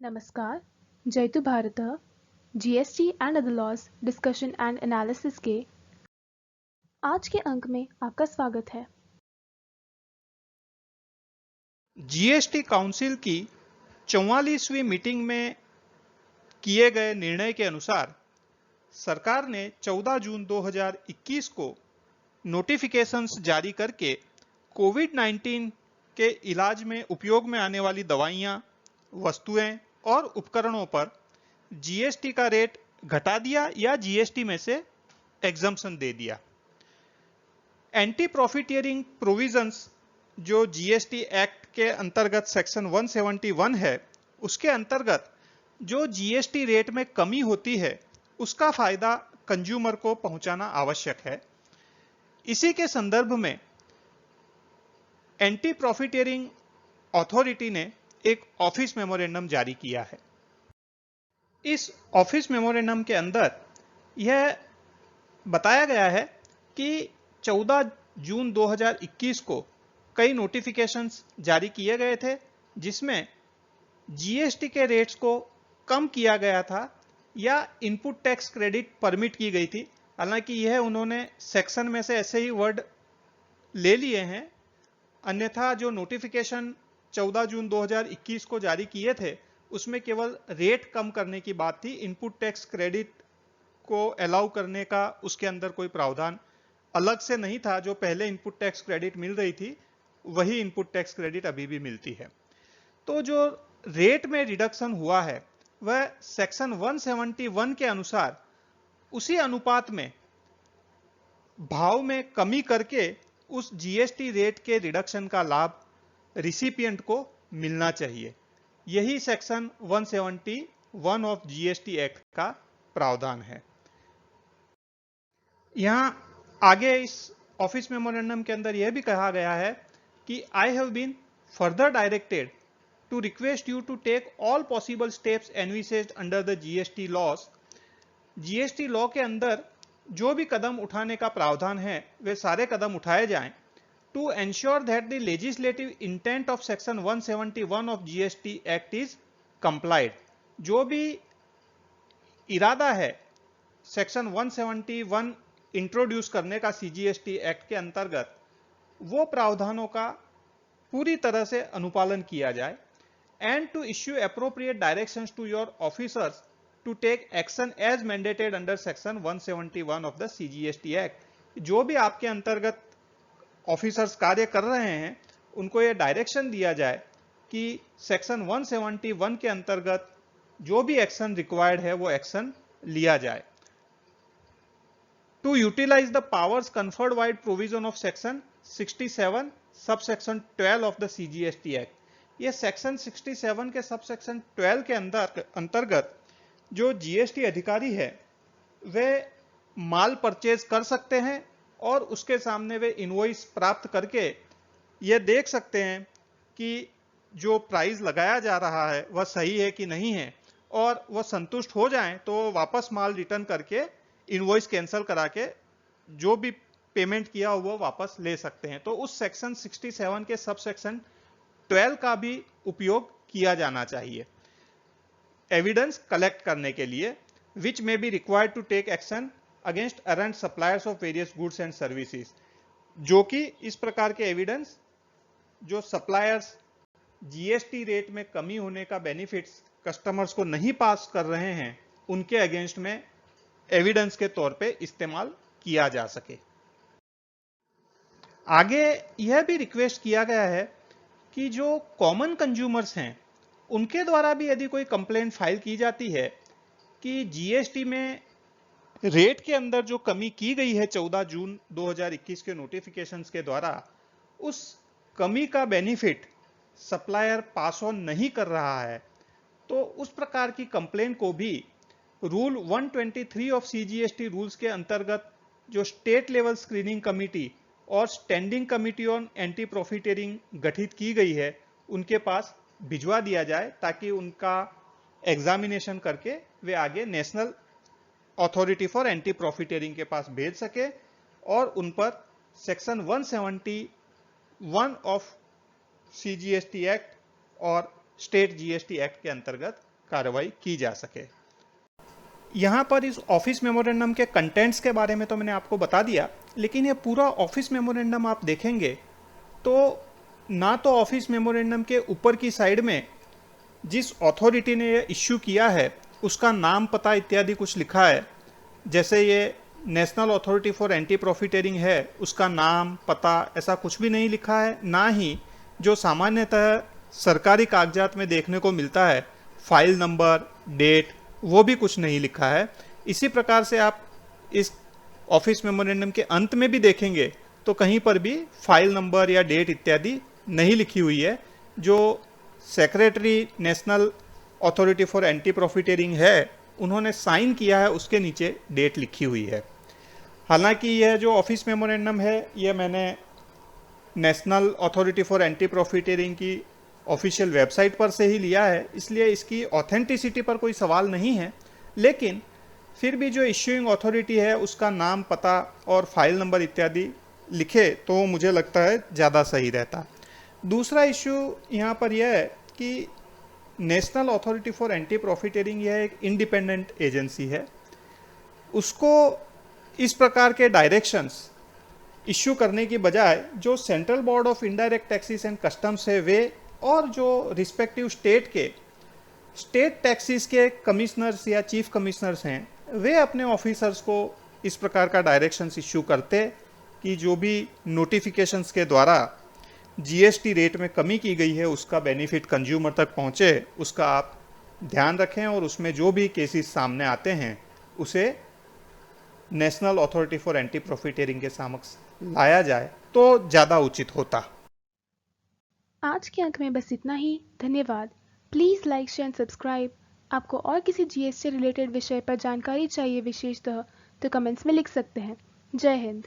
नमस्कार, जयतु भारतः GST and other laws discussion and analysis के आज के अंक में आपका स्वागत है। जीएसटी काउंसिल की 44वीं मीटिंग में किए गए निर्णय के अनुसार सरकार ने 14 जून 2021 को नोटिफिकेशंस जारी करके कोविड-19 के इलाज में उपयोग में आने वाली दवाइयां, वस्तुएं और उपकरणों पर जीएसटी का रेट घटा दिया या जीएसटी में से एग्जम्पशन दे दिया। एंटी प्रॉफिटियरिंग प्रोविजंस जो जीएसटी एक्ट के अंतर्गत सेक्शन 171 है, उसके अंतर्गत जो जीएसटी रेट में कमी होती है उसका फायदा कंज्यूमर को पहुंचाना आवश्यक है। इसी के संदर्भ में एंटी प्रॉफिटियरिंग अथॉरिटी ने एक ऑफिस मेमोरेंडम जारी किया है। इस ऑफिस मेमोरेंडम के अंदर यह बताया गया है कि 14 जून 2021 को कई नोटिफिकेशंस जारी किए गए थे जिसमें जीएसटी के रेट्स को कम किया गया था या इनपुट टैक्स क्रेडिट परमिट की गई थी। हालांकि यह उन्होंने सेक्शन में से ऐसे ही वर्ड ले लिए हैं, अन्यथा जो नोटिफिकेशन 14 जून 2021 को जारी किए थे उसमें केवल रेट कम करने की बात थी। इनपुट टैक्स क्रेडिट को अलाउ करने का उसके अंदर कोई प्रावधान अलग से नहीं था। जो पहले इनपुट टैक्स क्रेडिट मिल रही थी वही इनपुट टैक्स क्रेडिट अभी भी मिलती है। तो जो रेट में रिडक्शन हुआ है वह सेक्शन 171 के अनुसार उसी अनुपात में भाव में कमी करके उस जीएसटी रेट के रिडक्शन का लाभ रिसिपिएंट को मिलना चाहिए। यही सेक्शन 171 ऑफ जीएसटी एक्ट का प्रावधान है। यहां आगे इस ऑफिस मेमोरेंडम के अंदर यह भी कहा गया है कि I have been further directed to request you to take all possible steps envisaged under the GST laws. GST law के अंदर जो भी कदम उठाने का प्रावधान है वे सारे कदम उठाए जाएं to ensure that the legislative intent of section 171 of GST act is complied. जो भी इरादा है सेक्शन 171 इंट्रोड्यूस करने का सीजीएसटी एक्ट के अंतर्गत, वो प्रावधानों का पूरी तरह से अनुपालन किया जाए। And to issue appropriate directions to your officers to take action as mandated under section 171 of the CGST act. जो भी आपके अंतर्गत ऑफिसर्स कार्य कर रहे हैं उनको यह डायरेक्शन दिया जाए कि सेक्शन 171 के अंतर्गत जो भी एक्शन रिक्वायर्ड है वो एक्शन लिया जाए। To utilize the powers conferred by provision of section 67 subsection 12 of the CGST Act। ये सेक्शन 67 के सबसेक्शन 12 के अंतर्गत जो जीएसटी अधिकारी है वे माल परचेज कर सकते हैं और उसके सामने वे इनवॉइस प्राप्त करके ये देख सकते हैं कि जो प्राइस लगाया जा रहा है वह सही है कि नहीं है, और वह संतुष्ट हो जाएं तो वापस माल रिटर्न करके इनवॉइस कैंसिल करा के जो भी पेमेंट किया हो वो वापस ले सकते हैं। तो उस सेक्शन 67 के सब सेक्शन 12 का भी उपयोग किया जाना चाहिए एविडेंस कलेक्ट करने के लिए, which may be required to take action against errant suppliers of various goods and services. जो कि इस प्रकार के एविडेंस जो सप्लायर्स जीएसटी रेट में कमी होने का बेनिफिट्स कस्टमर्स को नहीं पास कर रहे हैं उनके अगेंस्ट में एविडेंस के तौर पे इस्तेमाल किया जा सके। आगे यह भी रिक्वेस्ट किया गया है कि जो कॉमन कंज्यूमर्स हैं उनके द्वारा भी यदि कोई कंप्लेंट फाइल की जाती है कि जीएसटी में रेट के अंदर जो कमी की गई है 14 जून 2021 के नोटिफिकेशंस के द्वारा, उस कमी का बेनिफिट सप्लायर पास ऑन नहीं कर रहा है, तो उस प्रकार की कंप्लेंट को भी रूल 123 ऑफ सीजीएसटी रूल्स के अंतर्गत जो स्टेट लेवल स्क्रीनिंग कमिटी और standing committee on anti profiteering गठित की गई है उनके पास भिजवा दिया जाए ताकि उनका एग्जामिनेशन करके वे आगे national authority for anti profiteering के पास भेज सके और उन पर सेक्शन 171 ऑफ सीजीएसटी एक्ट और स्टेट जीएसटी एक्ट के अंतर्गत कार्रवाई की जा सके। यहाँ पर इस ऑफिस मेमोरेंडम के कंटेंट्स के बारे में तो मैंने आपको बता दिया, लेकिन ये पूरा ऑफिस मेमोरेंडम आप देखेंगे तो ना तो ऑफिस मेमोरेंडम के ऊपर की साइड में जिस अथॉरिटी ने ये इश्यू किया है उसका नाम, पता इत्यादि कुछ लिखा है। जैसे ये national authority for anti profiteering है, उसका नाम, पता ऐसा कुछ भी नहीं लिखा है। ना ही जो सामान्यतः सरकारी कागजात में देखने को मिलता है, फाइल नंबर, डेट, वो भी कुछ नहीं लिखा है। इसी प्रकार से आप इस ऑफिस मेमोरेंडम के अंत में भी देखेंगे तो कहीं पर भी फाइल नंबर या डेट इत्यादि नहीं लिखी हुई है। जो secretary national authority for anti profiteering है उन्होंने साइन किया है, उसके नीचे डेट लिखी हुई है। हालांकि यह जो ऑफिस मेमोरेंडम है यह मैंने नेशनल अथॉरिटी फॉर एंटी प्रॉफिटेरिंग की ऑफिशियल वेबसाइट पर से ही लिया है, इसलिए इसकी ऑथेंटिसिटी पर कोई सवाल नहीं है। लेकिन फिर भी जो इश्यूइंग अथॉरिटी है उसका नाम, पता और फाइल नंबर इत्यादि लिखे तो मुझे लगता है ज़्यादा सही रहता। दूसरा इश्यू यहाँ पर यह है कि नेशनल अथॉरिटी फॉर एंटी प्रॉफिटेरिंग यह एक इंडिपेंडेंट एजेंसी है, उसको इस प्रकार के डायरेक्शंस इश्यू करने की बजाय जो central board of indirect taxes and customs है वे और जो रिस्पेक्टिव स्टेट के स्टेट टैक्सेस के कमिश्नर्स या चीफ कमिश्नर्स हैं वे अपने ऑफिसर्स को इस प्रकार का डायरेक्शंस इश्यू करते कि जो भी नोटिफिकेशंस के द्वारा जीएसटी रेट में कमी की गई है उसका बेनिफिट कंज्यूमर तक पहुंचे, उसका आप ध्यान रखें और उसमें जो भी केसेस सामने आते हैं उसे नेशनल अथॉरिटी फॉर एंटी प्रॉफिटेरिंग के समक्ष लाया जाए तो ज़्यादा उचित होता। आज के अंक में बस इतना ही। धन्यवाद। Please like, share and subscribe. आपको और किसी जीएसटी रिलेटेड विषय पर जानकारी चाहिए विशेषतः तो कमेंट्स में लिख सकते हैं। जय हिंद।